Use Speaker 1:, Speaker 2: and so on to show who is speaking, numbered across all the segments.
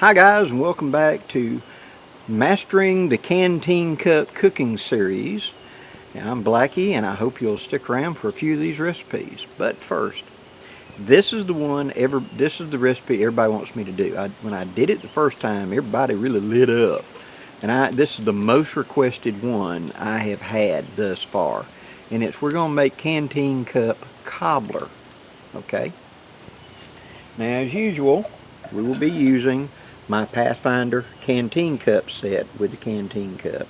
Speaker 1: Hi guys, and welcome back to Mastering the Canteen Cup Cooking series. Now, I'm Blackie, and I hope you'll stick around for a few of these recipes. But first, this is the recipe everybody wants me to do. When I did it the first time, everybody really lit up. And this is the most requested one I have had thus far. And we're going to make Canteen Cup Cobbler. Okay? Now, as usual, we will be using my PATHFINDER Canteen Cup set with the Canteen Cup.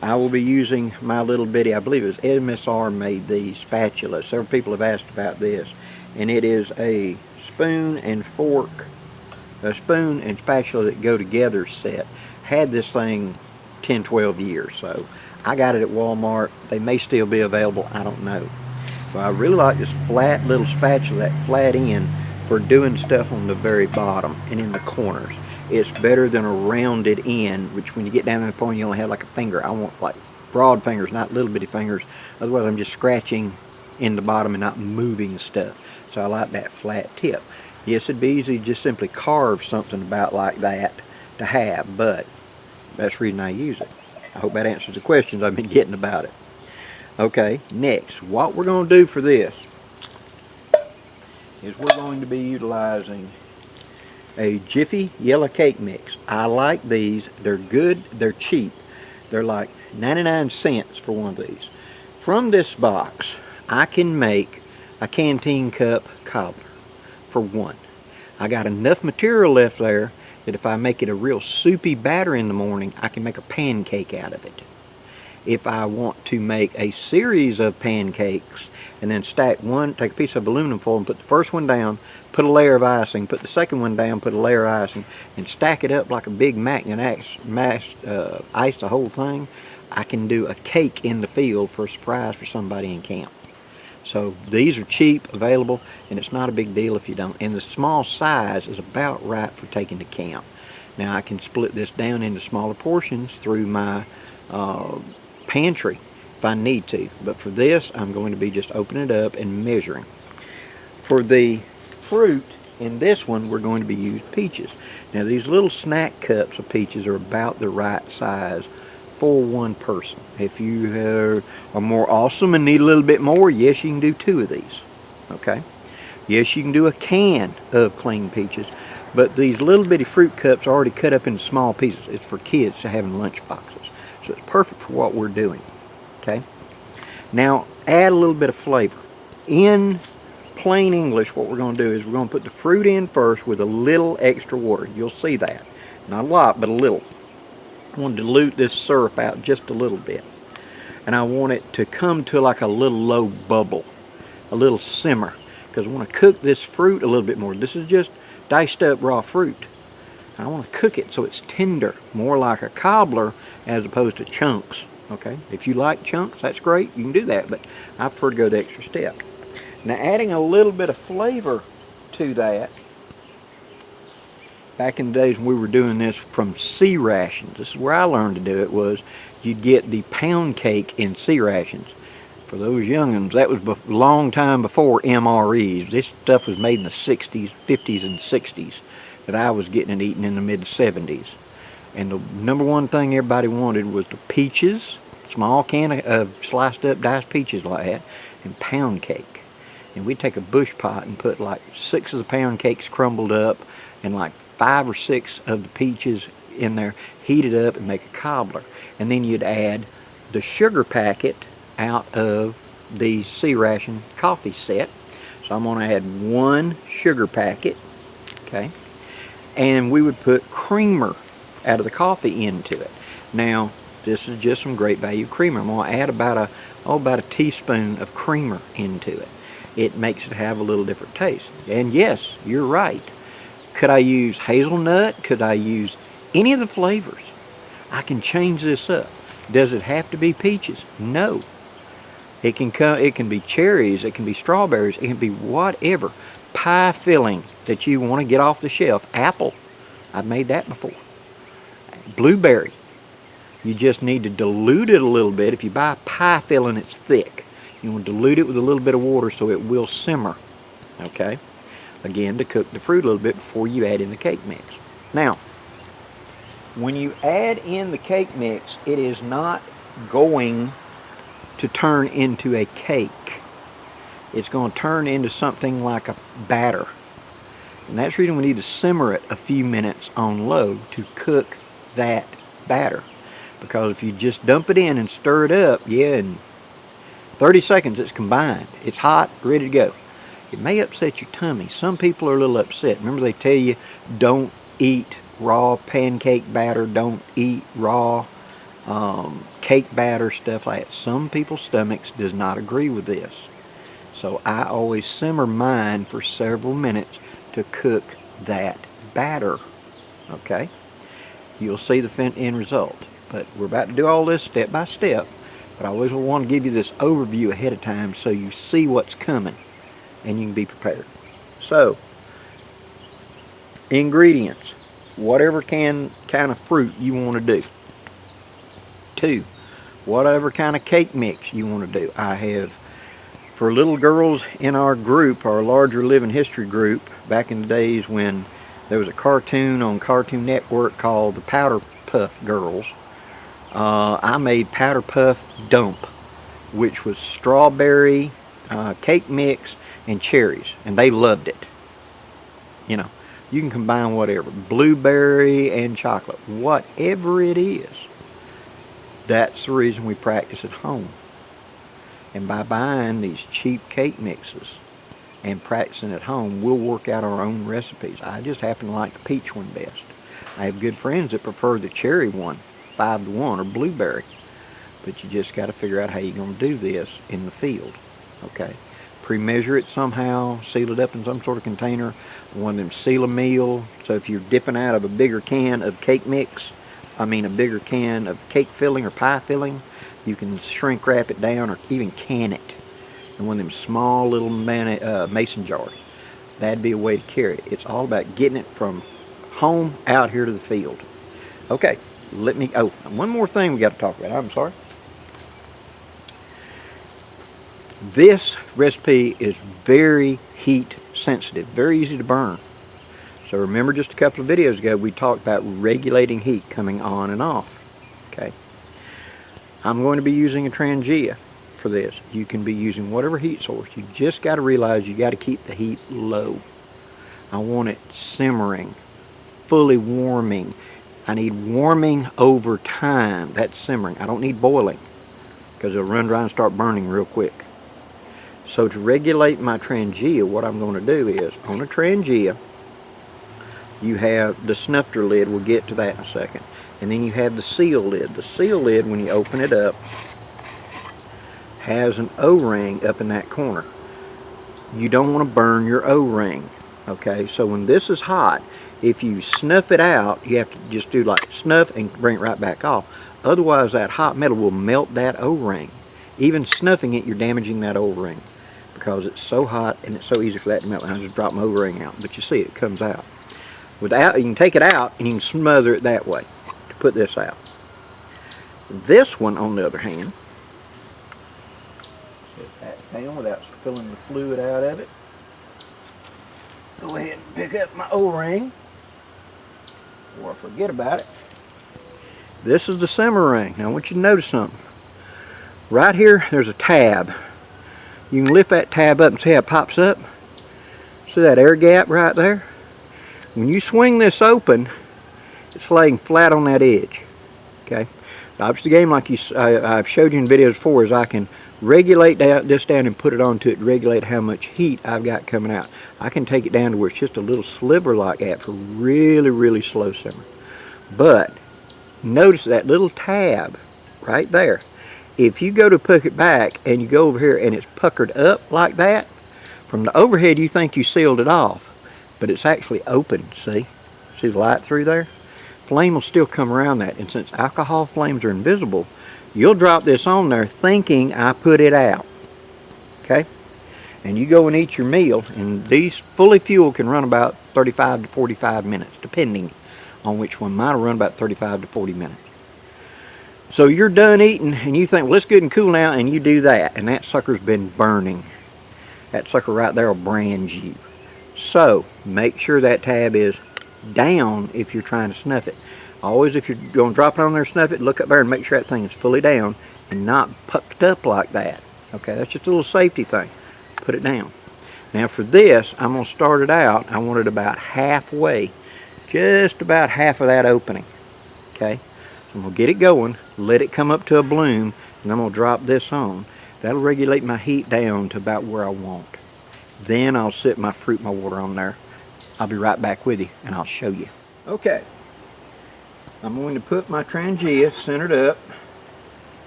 Speaker 1: I will be using my little bitty, I believe it was MSR made the spatula. Several people have asked about this. And it is a spoon and fork, a spoon and spatula that go together set. Had this thing 10-12 years, so I got it at Walmart. They may still be available, I don't know. So I really like this flat little spatula, that flat end, for doing stuff on the very bottom and in the corners. It's better than a rounded end, which when you get down to the point you only have like a finger. I want like broad fingers, not little bitty fingers. Otherwise I'm just scratching in the bottom and not moving stuff. So I like that flat tip. Yes, it'd be easy to just simply carve something about like that to have, but that's the reason I use it. I hope that answers the questions I've been getting about it. Okay, next, what we're going to do for this is we're going to be utilizing a Jiffy yellow cake mix. I like these. They're good. They're cheap. They're like 99 cents for one of these. From this box, I can make a Canteen Cup Cobbler for one. I got enough material left there that if I make it a real soupy batter in the morning, I can make a pancake out of it. If I want to make a series of pancakes and then stack one, take a piece of aluminum foil and put the first one down, put a layer of icing, put the second one down, put a layer of icing, and stack it up like a big mac and ice the whole thing, I can do a cake in the field for a surprise for somebody in camp. So these are cheap, available, and it's not a big deal if you don't. And the small size is about right for taking to camp. Now I can split this down into smaller portions through my pantry if I need to, but for this I'm going to be just opening it up and measuring. For the fruit in this one, we're going to be using peaches. Now these little snack cups of peaches are about the right size for one person. If you are more awesome and need a little bit more, yes, you can do 2 of these. Okay, yes, you can do a can of clean peaches, but these little bitty fruit cups are already cut up into small pieces. It's for kids to have in lunch boxes. So it's perfect for what we're doing. Okay. Now add a little bit of flavor. In plain English, what we're going to do is we're going to put the fruit in first with a little extra water. You'll see that. Not a lot, but a little. I want to dilute this syrup out just a little bit. And I want it to come to like a little low bubble, a little simmer, because I want to cook this fruit a little bit more. This is just diced up raw fruit. I want to cook it so it's tender, more like a cobbler as opposed to chunks. Okay, if you like chunks, that's great, you can do that, but I prefer to go the extra step. Now adding a little bit of flavor to that, back in the days when we were doing this from C rations, this is where I learned to do it, was you'd get the pound cake in C rations. For those young'uns, that was a long time before MREs. This stuff was made in the 60s, 50s, and 60s. That I was getting it eaten in the mid-70s. And the number one thing everybody wanted was the peaches, small can of sliced up diced peaches like that, and pound cake. And we'd take a bush pot and put like 6 of the pound cakes crumbled up and like 5 or 6 of the peaches in there, heat it up and make a cobbler. And then you'd add the sugar packet out of the C ration coffee set. So I'm going to add 1 sugar packet, okay? And we would put creamer out of the coffee into it. Now, this is just some great value creamer. I'm going to add about a teaspoon of creamer into it. It makes it have a little different taste. And yes, you're right. Could I use hazelnut? Could I use any of the flavors? I can change this up. Does it have to be peaches? No. It can be cherries, it can be strawberries, it can be whatever pie filling that you want to get off the shelf. Apple, I've made that before. Blueberry, you just need to dilute it a little bit. If you buy pie filling, it's thick. You want to dilute it with a little bit of water so it will simmer. Okay, again, to cook the fruit a little bit before you add in the cake mix. Now, when you add in the cake mix, it is not going to turn into a cake. It's going to turn into something like a batter. And that's the reason we need to simmer it a few minutes on low to cook that batter. Because if you just dump it in and stir it up, yeah, in 30 seconds it's combined. It's hot, ready to go. It may upset your tummy. Some people are a little upset. Remember they tell you don't eat raw pancake batter, don't eat raw cake batter, stuff like that. Some people's stomachs does not agree with this. So I always simmer mine for several minutes to cook that batter. Okay? You'll see the end result. But we're about to do all this step by step. But I always want to give you this overview ahead of time so you see what's coming and you can be prepared. So, ingredients. Whatever kind of fruit you want to do. 2, whatever kind of cake mix you want to do. I have, for little girls in our group, our larger living history group, back in the days when there was a cartoon on Cartoon Network called the Powder Puff Girls, I made Powder Puff Dump, which was strawberry, cake mix, and cherries, and they loved it. You know, you can combine whatever, blueberry and chocolate, whatever it is. That's the reason we practice at home. And by buying these cheap cake mixes and practicing at home, we'll work out our own recipes. I just happen to like the peach one best. I have good friends that prefer the cherry one, 5-to-1, or blueberry. But you just got to figure out how you're going to do this in the field. Okay? Pre-measure it somehow, seal it up in some sort of container. One of them seal a meal. So if you're dipping out of a bigger can of cake mix, a bigger can of cake filling or pie filling, you can shrink wrap it down or even can it in one of them small little mason jars. That'd be a way to carry it. It's all about getting it from home out here to the field. Okay, one more thing we got to talk about. I'm sorry. This recipe is very heat sensitive, very easy to burn. So remember just a couple of videos ago we talked about regulating heat coming on and off. Okay. I'm going to be using a Trangia for this. You can be using whatever heat source. You just got to realize you got to keep the heat low. I want it simmering, fully warming. I need warming over time. That's simmering. I don't need boiling because it'll run dry and start burning real quick. So to regulate my Trangia, what I'm going to do is, on a Trangia, you have the snuffer lid. We'll get to that in a second. And then you have the seal lid. The seal lid, when you open it up, has an O-ring up in that corner. You don't want to burn your O-ring. Okay, so when this is hot, if you snuff it out, you have to just do like snuff and bring it right back off. Otherwise, that hot metal will melt that O-ring. Even snuffing it, you're damaging that O-ring because it's so hot and it's so easy for that to melt. I just drop my O-ring out, but you see it comes out. Without, you can take it out and you can smother it that way to put this out. This one, on the other hand, set that down without spilling the fluid out of it. Go ahead and pick up my O-ring before I forget about it. This is the simmer ring. Now I want you to notice something. Right here, there's a tab. You can lift that tab up and see how it pops up. See that air gap right there? When you swing this open, it's laying flat on that edge. Okay. The object of the game, like I've showed you in videos before, is I can regulate this down and put it onto it to regulate how much heat I've got coming out. I can take it down to where it's just a little sliver like that for really, really slow simmer. But notice that little tab right there. If you go to puck it back and you go over here and it's puckered up like that, from the overhead you think you sealed it off, but it's actually open, see? See the light through there? Flame will still come around that, and since alcohol flames are invisible, you'll drop this on there thinking I put it out, okay? And you go and eat your meal, and these fully fueled can run about 35 to 45 minutes, depending on which one. Mine will run about 35 to 40 minutes. So you're done eating and you think, well, it's good and cool now, and you do that, and that sucker's been burning. That sucker right there will brand you. So make sure that tab is down if you're trying to snuff it. Always, if you're going to drop it on there and snuff it, look up there and make sure that thing is fully down and not pucked up like that. Okay, that's just a little safety thing. Put it down. Now for this, I'm going to start it out. I want it about halfway, just about half of that opening. Okay, so I'm going to get it going, let it come up to a bloom, and I'm going to drop this on. That'll regulate my heat down to about where I want. Then I'll sit my fruit, my water on there. I'll be right back with you and I'll show you. Okay, I'm going to put my Trangia centered up.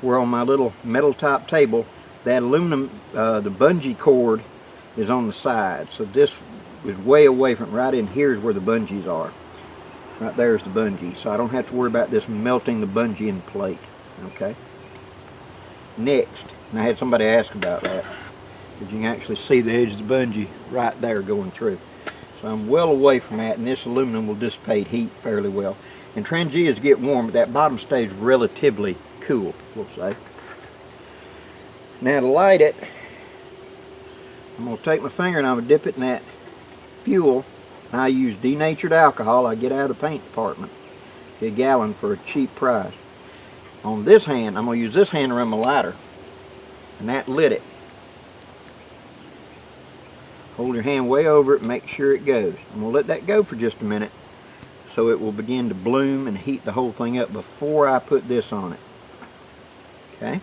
Speaker 1: We're on my little metal top table. That aluminum, the bungee cord is on the side. So this is way away from, right in here is where the bungees are. Right there is the bungee. So I don't have to worry about this melting the bungee in the plate. Okay. Next, and I had somebody ask about that, because you can actually see the edge of the bungee right there going through. So I'm well away from that, and this aluminum will dissipate heat fairly well. And Trangias get warm, but that bottom stays relatively cool, we'll say. Now to light it, I'm going to take my finger and I'm going to dip it in that fuel. I use denatured alcohol I get out of the paint department. Get a gallon for a cheap price. On this hand, I'm going to use this hand to run my lighter, and that lit it. Hold your hand way over it and make sure it goes. I'm going to let that go for just a minute so it will begin to bloom and heat the whole thing up before I put this on it. Okay?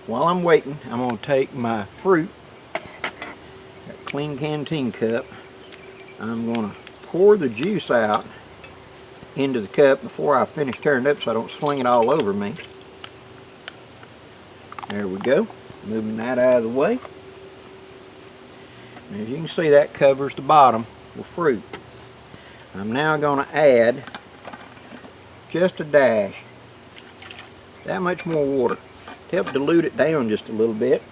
Speaker 1: While I'm waiting, I'm going to take my fruit, that clean canteen cup. I'm going to pour the juice out into the cup before I finish tearing it up so I don't sling it all over me. There we go. Moving that out of the way. And as you can see, that covers the bottom with fruit. I'm now going to add just a dash, that much more water, to help dilute it down just a little bit.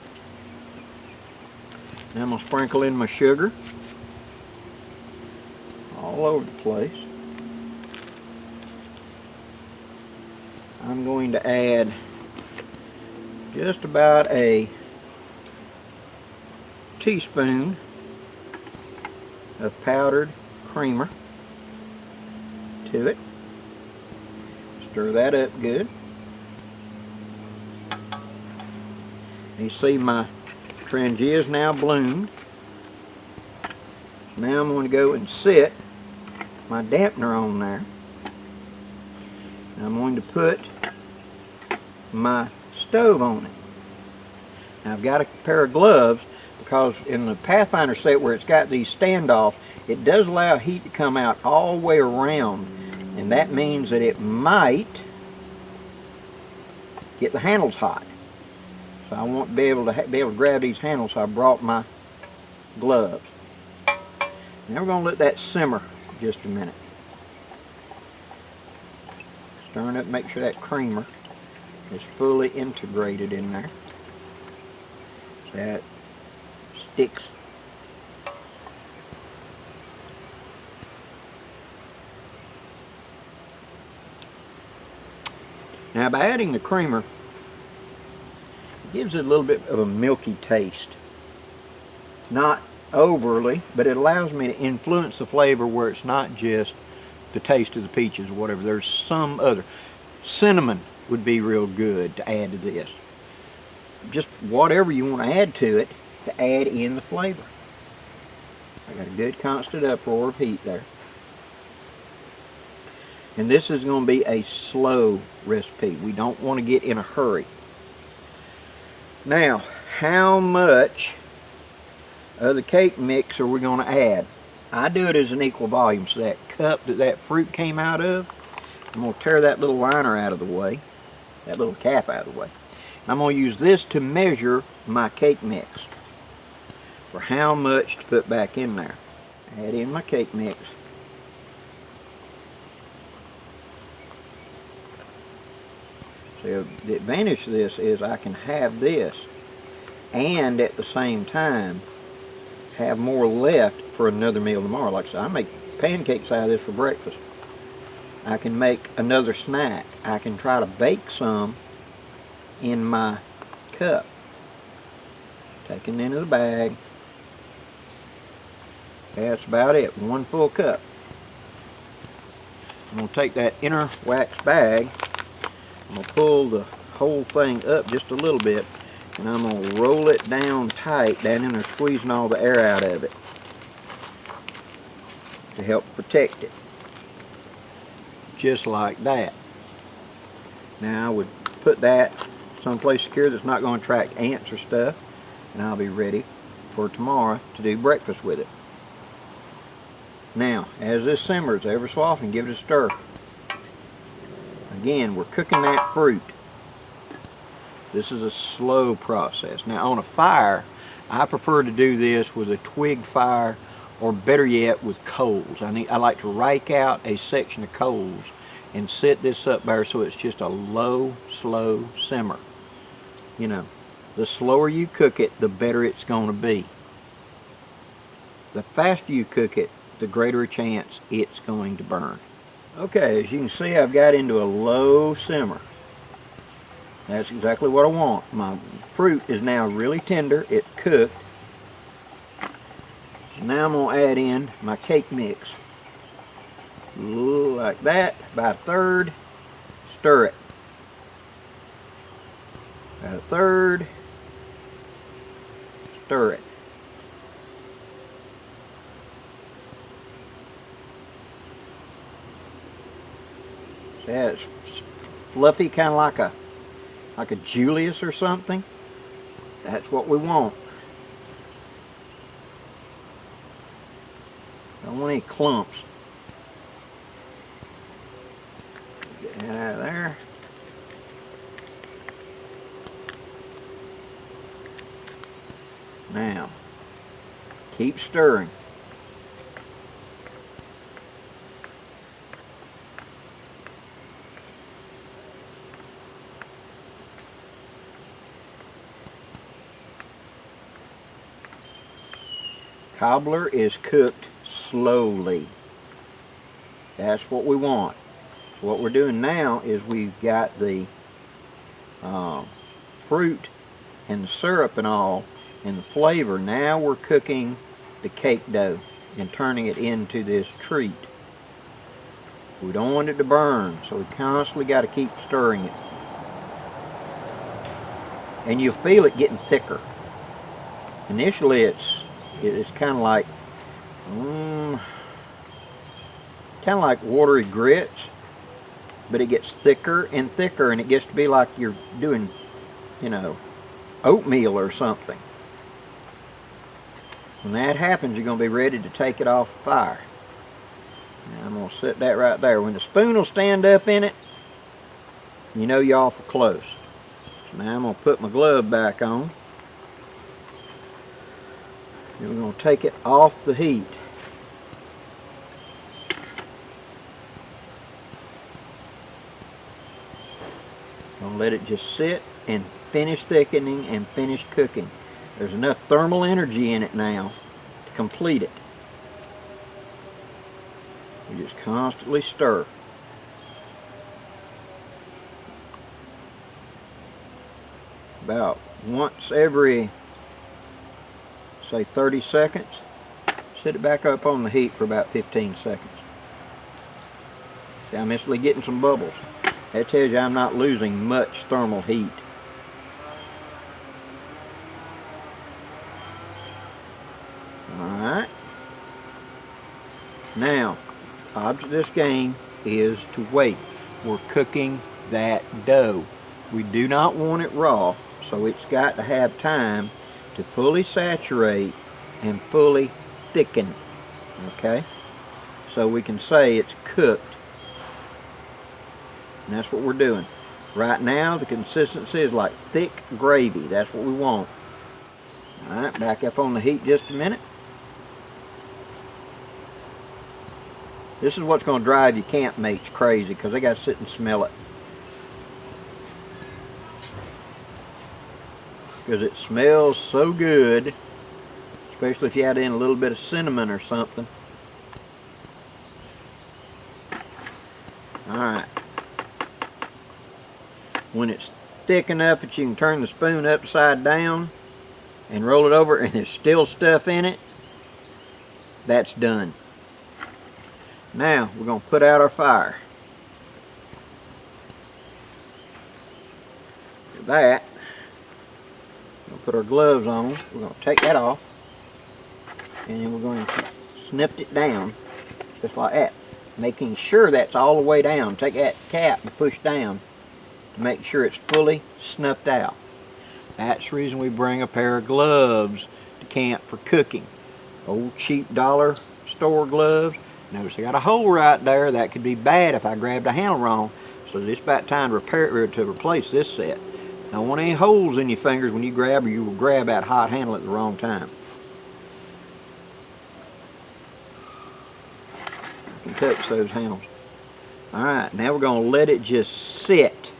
Speaker 1: Now I'm going to sprinkle in my sugar all over the place. I'm going to add just about a teaspoon of powdered creamer to it. Stir that up good. You see my Trangia is now bloomed. Now I'm going to go and set my dampener on there. And I'm going to put my stove on it. Now I've got a pair of gloves because in the Pathfinder set where it's got these standoffs, it does allow heat to come out all the way around, and that means that it might get the handles hot. So I want to be able to grab these handles, so I brought my gloves. Now we're going to let that simmer for just a minute. Stirring up, make sure that creamer is fully integrated in there. So that sticks. Now by adding the creamer, it gives it a little bit of a milky taste. Not overly, but it allows me to influence the flavor where it's not just the taste of the peaches or whatever. There's some other. Cinnamon would be real good to add to this. Just whatever you want to add to it to add in the flavor. I got a good constant uproar of heat there. And this is going to be a slow recipe. We don't want to get in a hurry. Now, how much of the cake mix are we going to add? I do it as an equal volume. So that cup that fruit came out of, I'm going to tear that little liner out of the way, that little cap out of the way. And I'm going to use this to measure my cake mix for how much to put back in there. Add in my cake mix. So the advantage of this is I can have this and at the same time have more left for another meal tomorrow. Like I said, I make pancakes out of this for breakfast. I can make another snack. I can try to bake some in my cup. Taking it into the bag. That's about it. One full cup. I'm going to take that inner wax bag, I'm going to pull the whole thing up just a little bit, and I'm going to roll it down tight down in there, squeezing all the air out of it to help protect it. Just like that. Now I would put that someplace secure that's not going to attract ants or stuff, and I'll be ready for tomorrow to do breakfast with it. Now, as this simmers, every so often give it a stir. Again, we're cooking that fruit. This is a slow process. Now on a fire, I prefer to do this with a twig fire, or better yet with coals. I like to rake out a section of coals and set this up there so it's just a low, slow simmer. You know, the slower you cook it, the better it's going to be. The faster you cook it, the greater a chance it's going to burn. Okay, as you can see, I've got into a low simmer. That's exactly what I want. My fruit is now really tender. It's cooked. So now I'm going to add in my cake mix. Like that, about a third. Stir it. About a third. Stir it. Yeah, it's fluffy, kind of like a Julius or something. That's what we want. Don't want any clumps. Get that out of there. Now, keep stirring. Cobbler is cooked slowly. That's what we want. So what we're doing now is we've got the fruit and the syrup and all and the flavor. Now we're cooking the cake dough and turning it into this treat. We don't want it to burn, so we constantly got to keep stirring it. And you'll feel it getting thicker. Initially it's kind of like watery grits, but it gets thicker and thicker, and it gets to be like you're doing, you know, oatmeal or something. When that happens, you're going to be ready to take it off the fire. Now I'm going to set that right there. When the spoon will stand up in it, you know you're awful close. So now I'm going to put my glove back on. And we're going to take it off the heat. Going to let it just sit and finish thickening and finish cooking. There's enough thermal energy in it now to complete it. You just constantly stir. About once every, say, 30 seconds. Set it back up on the heat for about 15 seconds. See, I'm instantly getting some bubbles. That tells you I'm not losing much thermal heat. Alright. Now, the object of this game is to wait. We're cooking that dough. We do not want it raw, so it's got to have time to fully saturate and fully thicken. Okay? So we can say it's cooked. And that's what we're doing. Right now, the consistency is like thick gravy. That's what we want. Alright, back up on the heat just a minute. This is what's going to drive your campmates crazy, because they got to sit and smell it. Because it smells so good, especially if you add in a little bit of cinnamon or something. Alright. When it's thick enough that you can turn the spoon upside down and roll it over and there's still stuff in it, that's done. Now we're going to put out our fire. For that, we're going to put our gloves on. We're going to take that off, and then we're going to snip it down just like that, making sure that's all the way down. Take that cap and push down to make sure it's fully snuffed out. That's the reason we bring a pair of gloves to camp for cooking. Old cheap dollar store gloves. Notice I got a hole right there. That could be bad if I grabbed the handle wrong. So this is about time to replace this set. Don't want any holes in your fingers when you grab, or you will grab that hot handle at the wrong time. You can touch those handles. Alright, now we're going to let it just sit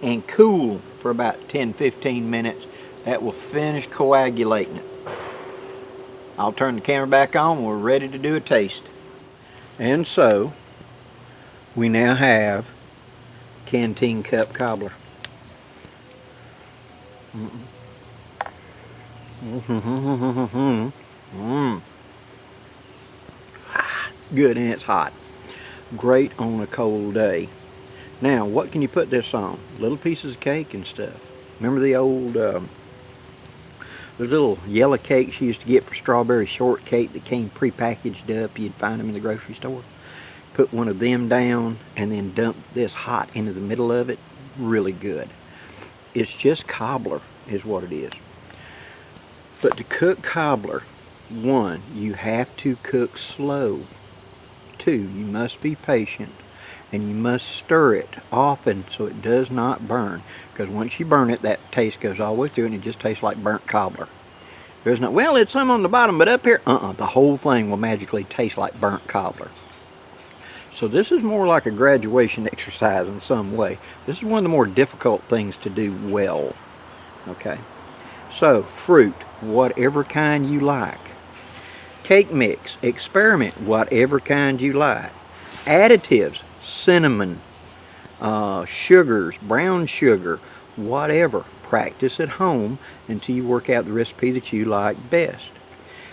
Speaker 1: and cool for about 10-15 minutes. That will finish coagulating it. I'll turn the camera back on. We're ready to do a taste. And so, we now have Canteen Cup Cobbler. Good, and it's hot. Great on a cold day. Now, what can you put this on? Little pieces of cake and stuff. Remember the old, those little yellow cakes you used to get for strawberry shortcake that came pre-packaged up? You'd find them in the grocery store. Put one of them down and then dump this hot into the middle of it. Really good. It's just cobbler is what it is. But to cook cobbler, 1, you have to cook slow. 2, you must be patient. And you must stir it often so it does not burn. Because once you burn it, that taste goes all the way through and it just tastes like burnt cobbler. There's no, well, it's some on the bottom, but up here, the whole thing will magically taste like burnt cobbler. So this is more like a graduation exercise in some way. This is one of the more difficult things to do well. Okay. So, fruit, whatever kind you like. Cake mix, experiment, whatever kind you like. Additives, cinnamon, sugars, brown sugar, whatever. Practice at home until you work out the recipe that you like best.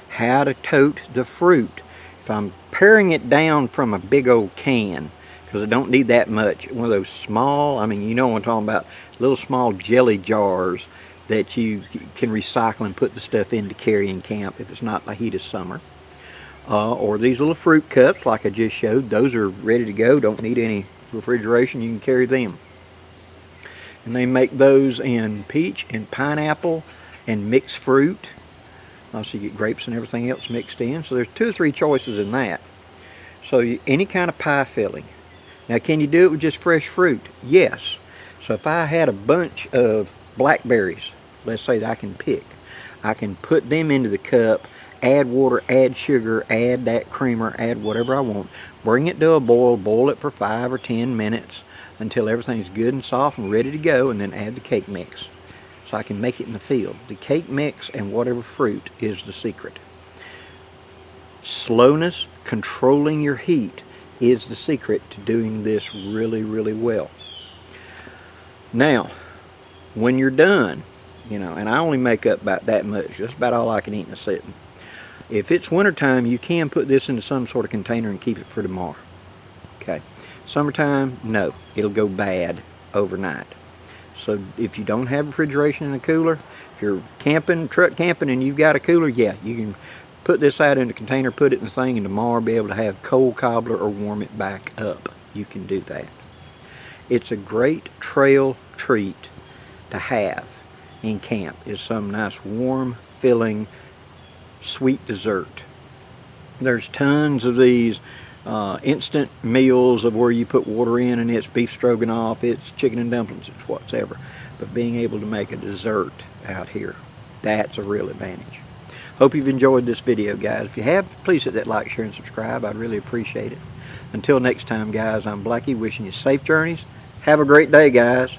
Speaker 1: How to tote the fruit. If I'm paring it down from a big old can, because I don't need that much, one of those small, I mean, you know what I'm talking about, little small jelly jars that you can recycle and put the stuff in to carry in camp if it's not the heat of summer. Or these little fruit cups like I just showed, those are ready to go, don't need any refrigeration, you can carry them. And they make those in peach and pineapple and mixed fruit. So you get grapes and everything else mixed in. So there's 2 or 3 choices in that. So any kind of pie filling. Now can you do it with just fresh fruit? Yes. So if I had a bunch of blackberries, let's say that I can pick, I can put them into the cup, add water, add sugar, add that creamer, add whatever I want, bring it to a boil, boil it for 5 or 10 minutes until everything's good and soft and ready to go, and then add the cake mix. So I can make it in the field. The cake mix and whatever fruit is the secret. Slowness, controlling your heat is the secret to doing this really, really well. Now, when you're done, you know, and I only make up about that much, that's about all I can eat in a sitting. If it's wintertime, you can put this into some sort of container and keep it for tomorrow. Okay. Summertime, no, it'll go bad overnight. So if you don't have refrigeration in a cooler, if you're camping, truck camping, and you've got a cooler, yeah, you can put this out in a container, put it in the thing, and tomorrow be able to have cold cobbler or warm it back up. You can do that. It's a great trail treat to have in camp, is some nice warm, filling, sweet dessert. There's tons of these instant meals of where you put water in and it's beef stroganoff, it's chicken and dumplings, it's whatever. But being able to make a dessert out here, that's a real advantage. Hope you've enjoyed this video, guys. If you have, please hit that like, share, and subscribe. I'd really appreciate it. Until next time, guys, I'm Blackie, wishing you safe journeys. Have a great day, guys.